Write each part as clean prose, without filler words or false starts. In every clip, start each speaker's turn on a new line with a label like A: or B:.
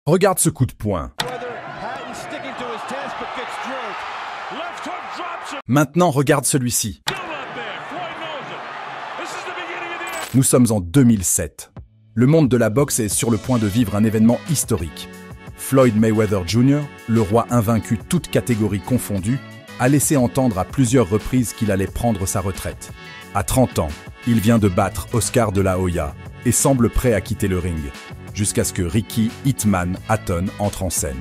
A: Regarde ce coup de poing. Maintenant, regarde celui-ci. Nous sommes en 2007. Le monde de la boxe est sur le point de vivre un événement historique. Floyd Mayweather Jr., le roi invaincu toutes catégories confondues, a laissé entendre à plusieurs reprises qu'il allait prendre sa retraite. À 30 ans, il vient de battre Oscar de la Hoya et semble prêt à quitter le ring, jusqu'à ce que Ricky Hitman Hatton entre en scène,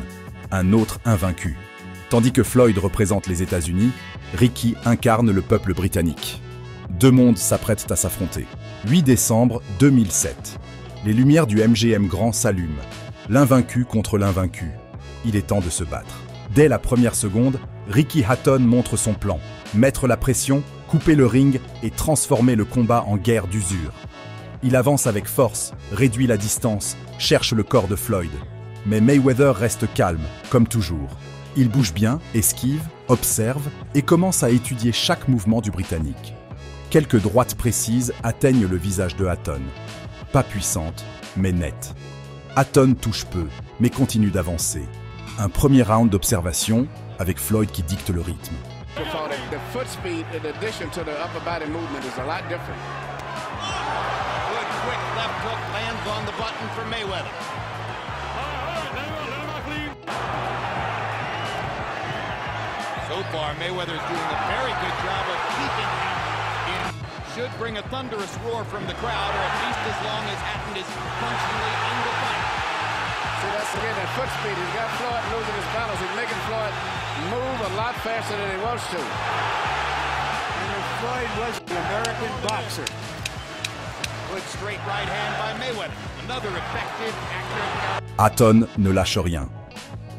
A: un autre invaincu. Tandis que Floyd représente les États-Unis, Ricky incarne le peuple britannique. Deux mondes s'apprêtent à s'affronter. 8 décembre 2007. Les lumières du MGM Grand s'allument. L'invaincu contre l'invaincu. Il est temps de se battre. Dès la première seconde, Ricky Hatton montre son plan. Mettre la pression, couper le ring et transformer le combat en guerre d'usure. Il avance avec force, réduit la distance, cherche le corps de Floyd. Mais Mayweather reste calme, comme toujours. Il bouge bien, esquive, observe et commence à étudier chaque mouvement du Britannique. Quelques droites précises atteignent le visage de Hatton. Pas puissante, mais nette. Hatton touche peu, mais continue d'avancer. Un premier round d'observation, avec Floyd qui dicte le rythme.
B: So far, Mayweather is doing a very good job of keeping Hatton in. Should bring a thunderous roar from the crowd, or at least as long as Hatton is functionally in the fight.
C: See, that's again that foot speed. He's got Floyd losing his balance. He's making Floyd move a lot faster than he wants to.
D: And if Floyd was an American boxer.
B: Good straight right hand by Mayweather. Another effective, accurate.
A: Hatton ne lâche rien.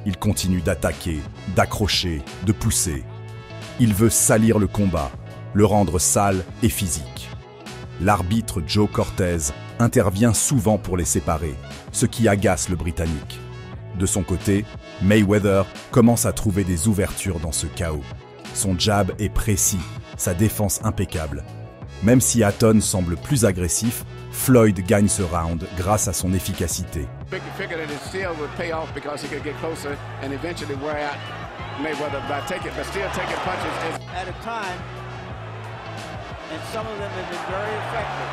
A: Il continue d'attaquer, d'accrocher, de pousser. Il veut salir le combat, le rendre sale et physique. L'arbitre Joe Cortez intervient souvent pour les séparer, ce qui agace le Britannique. De son côté, Mayweather commence à trouver des ouvertures dans ce chaos. Son jab est précis, sa défense impeccable. Même si Hatton semble plus agressif, Floyd gagne ce round grâce à son efficacité.
C: Figured that his steel would pay off because he could get closer and eventually wear out Mayweather by still taking punches.
D: At a time, and some of them have been very effective.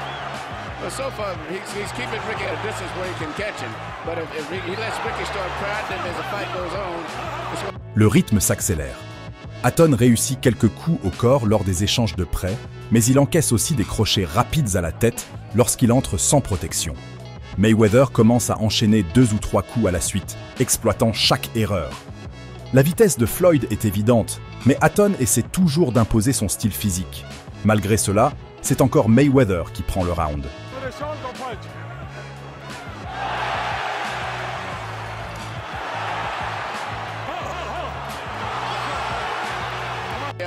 C: But so far, he's keeping Ricky at a distance where he can catch him. But if he lets Ricky start crowding him as the fight goes on...
A: Le rythme s'accélère. Hatton réussit quelques coups au corps lors des échanges de près, mais il encaisse aussi des crochets rapides à la tête lorsqu'il entre sans protection. Mayweather commence à enchaîner 2 ou 3 coups à la suite, exploitant chaque erreur. La vitesse de Floyd est évidente, mais Hatton essaie toujours d'imposer son style physique. Malgré cela, c'est encore Mayweather qui prend le round.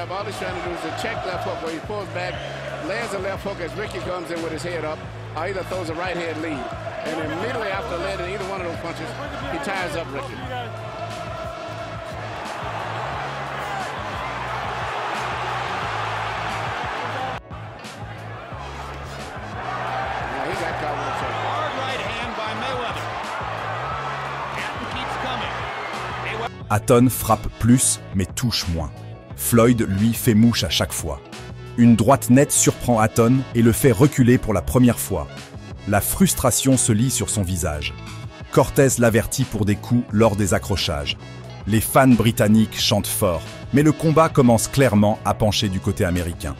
C: All he's trying to do is a check left hook where he pulls back, lands a left hook as Ricky comes in with his head up, or either throws a right hand lead. And immediately after landing either one of those punches, he ties up Ricky. Now he got caught with a check.
B: Hard right hand by Mayweather. Hatton keeps coming.
A: Hatton frappe plus, mais touche moins. Floyd, lui, fait mouche à chaque fois. Une droite nette surprend Hatton et le fait reculer pour la première fois. La frustration se lit sur son visage. Cortez l'avertit pour des coups lors des accrochages. Les fans britanniques chantent fort, mais le combat commence clairement à pencher du côté américain.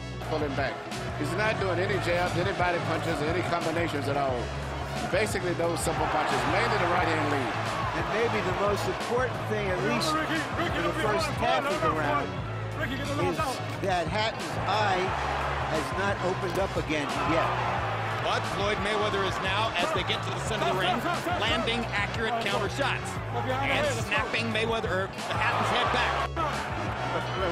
D: Is that Hatton's eye has not opened up again yet.
B: But Floyd Mayweather is now, as they get to the center of the ring, landing accurate counter shots and snapping Mayweather Hatton's head back.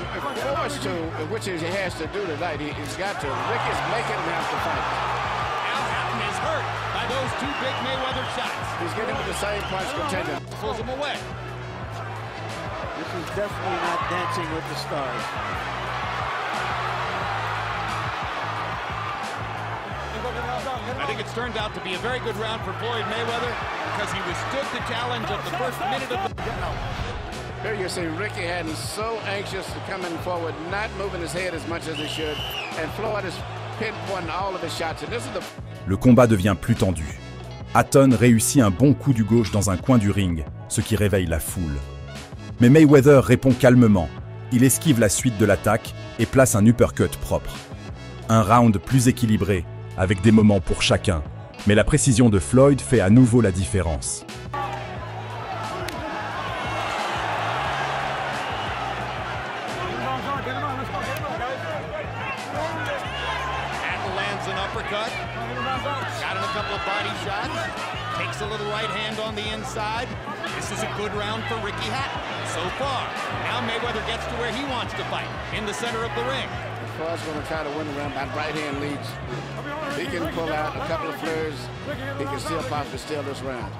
C: If forced to, which he has to do tonight, he's got to. Ricky's making him have to fight.
B: Now Hatton is hurt by those 2 big Mayweather shots.
C: He's getting with the same punch contender.
B: Pulls him away.
D: This is definitely not Dancing with the Stars.
B: I think it's turned out to be a very good round for Floyd Mayweather because he withstood the challenge of the first minute of the...
C: Here you see Ricky Hatton so anxious to come in forward, not moving his head as much as he should, and Floyd is pinpointing all of his shots. And this is the...
A: Le combat devient plus tendu. Hatton réussit un bon coup du gauche dans un coin du ring, ce qui réveille la foule. Mais Mayweather répond calmement. Il esquive la suite de l'attaque et place un uppercut propre. Un round plus équilibré, avec des moments pour chacun. Mais la précision de Floyd fait à nouveau la différence.
B: Got in a couple of body shots. Takes a little right hand on the inside. This is a good round for Ricky Hatton so far. Now Mayweather gets to where he wants to fight, in the center of the ring.
C: Floyd's going to try to win the round by right hand leads. He can pull out a couple of flurries. He can still possibly steal this round.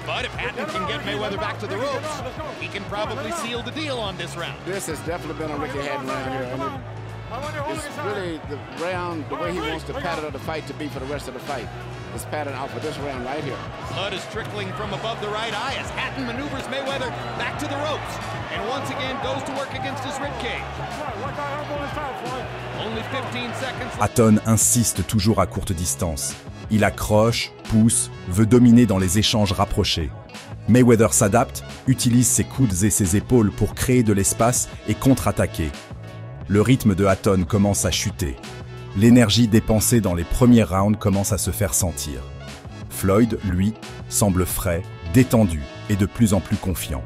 B: But if Hatton can get Mayweather back to the ropes, he can probably seal the deal on this round.
C: This has definitely been a Ricky Hatton round here. And it's really the round, the way he wants to pattern the fight to be for the rest of the fight. It's patterned out for this round right here.
B: Blood is trickling from above the right eye as Hatton maneuvers Mayweather back to the ropes and once again goes to work against his ribcage. Only 15 seconds.
A: Hatton insiste toujours à courte distance. Il accroche, pousse, veut dominer dans les échanges rapprochés. Mayweather s'adapte, utilise ses coudes et ses épaules pour créer de l'espace et contre-attaquer. Le rythme de Hatton commence à chuter. L'énergie dépensée dans les premiers rounds commence à se faire sentir. Floyd, lui, semble frais, détendu et de plus en plus confiant.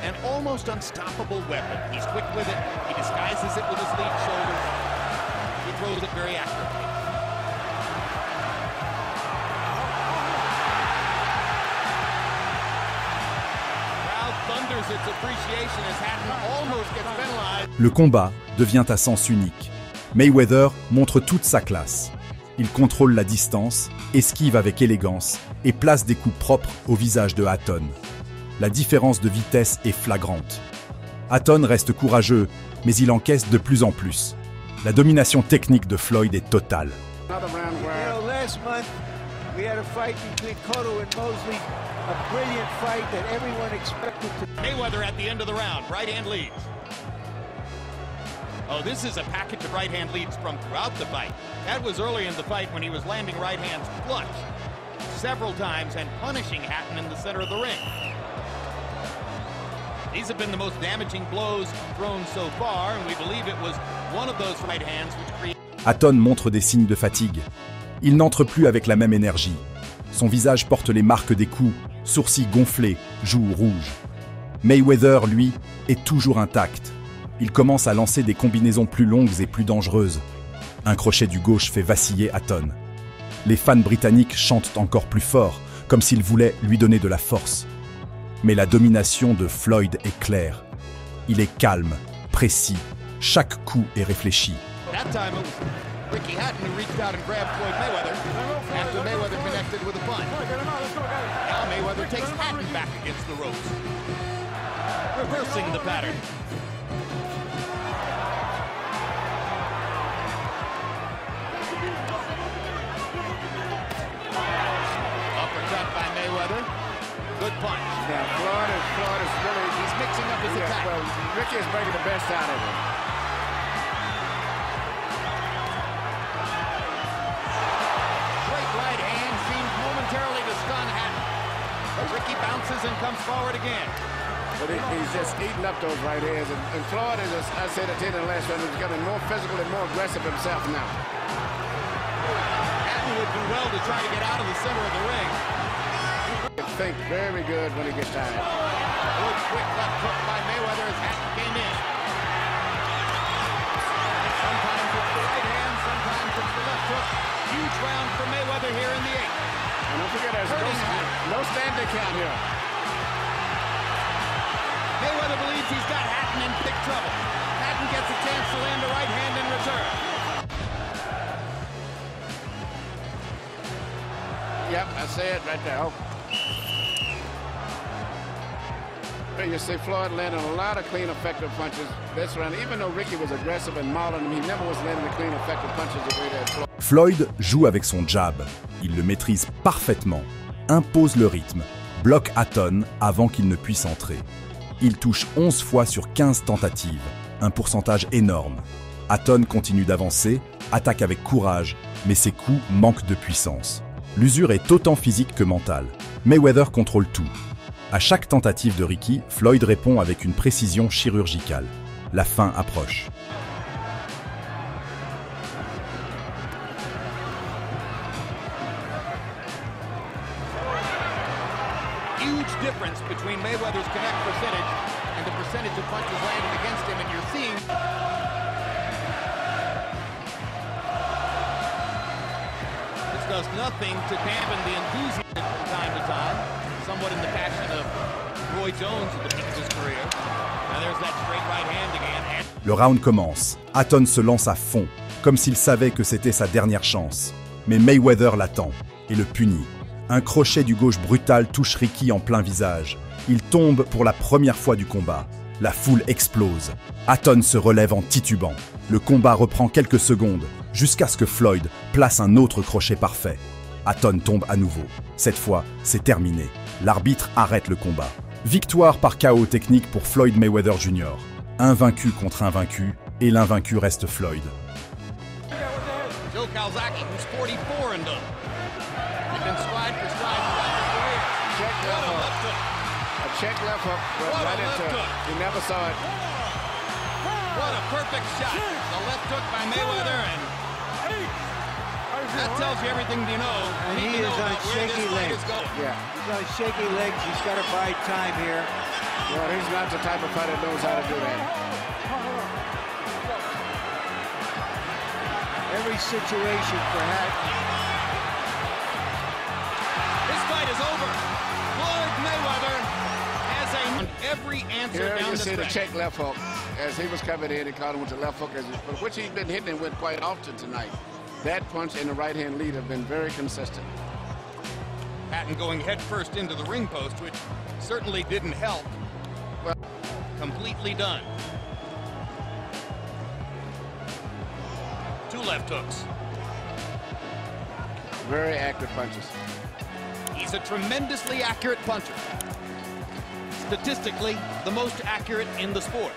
B: An almost unstoppable weapon. He's quick with it. He disguises it with his lead shoulder. He throws it very accurately. Crowd thunders its appreciation as Hatton almost gets penalized.
A: Le combat devient à sens unique. Mayweather montre toute sa classe. Il contrôle la distance, esquive avec élégance et place des coups propres au visage de Hatton. La différence de vitesse est flagrante. Hatton reste courageux, mais il encaisse de plus en plus. La domination technique de Floyd est totale.
D: Last month we had a fight between Cotto and Mosley, a brilliant fight that everyone expected to.
B: Mayweather at the end of the round, right hand leads. Oh, this is a package of right hand leads from throughout the fight. That was early in the fight when he was landing right hands flush several times and punishing Hatton in the center of the ring. These have been the most damaging blows thrown so far, and we believe it was one of those right hands which created...
A: Hatton montre des signes de fatigue. Il n'entre plus avec la même énergie. Son visage porte les marques des coups, sourcils gonflés, joues rouges. Mayweather, lui, est toujours intact. Il commence à lancer des combinaisons plus longues et plus dangereuses. Un crochet du gauche fait vaciller Hatton. Les fans britanniques chantent encore plus fort, comme s'ils voulaient lui donner de la force. Mais la domination de Floyd est claire. Il est calme, précis, chaque coup est réfléchi.
B: That time it was Ricky Hatton who reached out and grabbed Floyd Mayweather after Mayweather connected with a punch. Now Mayweather takes Hatton back against the ropes, reversing the pattern. Uppercut by Mayweather. Good punch.
C: Now, Floyd is really...
B: He's mixing up his attack.
C: Well, Ricky is making the best out of it.
B: Great right hand seems momentarily to stun Hatton. But Ricky bounces and comes forward again.
C: But he's just eating up those right hands. And Floyd is, as I said at the end of the last round, he's getting more physical and more aggressive himself now.
B: Hatton would do well to try to get out of the center of the ring.
C: Think very good when he gets tired.
B: Good quick left hook by Mayweather as Hatton came in. Sometimes it's the right hand, sometimes it's the left hook. Huge round for Mayweather here in the eighth.
C: And don't forget, there's no standing count here.
B: Mayweather believes he's got Hatton in big trouble. Hatton gets a chance to land a right hand in return.
C: Yep, I say it right there. Oh. You see Floyd landing a lot of clean, effective punches this round. Even though Ricky was aggressive and mauling him, he never was landing the clean, effective punches the way that Floyd.
A: Floyd joue avec son jab. Il le maîtrise parfaitement, impose le rythme, bloque Hatton avant qu'il ne puisse entrer. Il touche 11 fois sur 15 tentatives, un pourcentage énorme. Hatton continue d'avancer, attaque avec courage, mais ses coups manquent de puissance. L'usure est autant physique que mentale. Mayweather contrôle tout. À chaque tentative de Ricky, Floyd répond avec une précision chirurgicale. La fin approche.
B: Huge difference between Mayweather's connect percentage and the percentage of punches landed against him, and you're seeing this does nothing to dampen the enthusiasm from time to time, somewhat in the fashion of Roy Jones at the peak of his career. Now there's that straight right hand again.
A: Le round commence. Hatton se lance à fond, comme s'il savait que c'était sa dernière chance. Mais Mayweather l'attend et le punit. Un crochet du gauche brutal touche Ricky en plein visage. Il tombe pour la première fois du combat. La foule explose. Hatton se relève en titubant. Le combat reprend quelques secondes, jusqu'à ce que Floyd place un autre crochet parfait. Hatton tombe à nouveau. Cette fois, c'est terminé. L'arbitre arrête le combat. Victoire par KO technique pour Floyd Mayweather Jr. Invaincu contre invaincu, et l'invaincu reste Floyd.
B: Joe Calzaghe, who's 44 and done. He's been stride for stride throughout his career.
C: Check left hook. A check left hook, but right into it. You never saw it.
B: What a perfect shot. The left hook by Mayweather, and that tells you everything you know.
D: And he is on shaky legs.
C: Yeah.
D: He's on shaky legs. He's got to bide time here.
C: Well, he's not the type of fighter that knows how to do that.
D: Every situation for Hatton.
B: This fight is over. Floyd Mayweather has every answer
C: Here
B: down
C: you
B: the
C: see the
B: stretch.
C: check left hook. As he was coming in, he caught him with the left hook, which he's been hitting it with quite often tonight. That punch and the right-hand lead have been very consistent.
B: Hatton going head first into the ring post, which certainly didn't help. Well, completely done. Two left hooks.
C: Very accurate punches.
B: He's a tremendously accurate puncher. Statistically, the most accurate in the sport.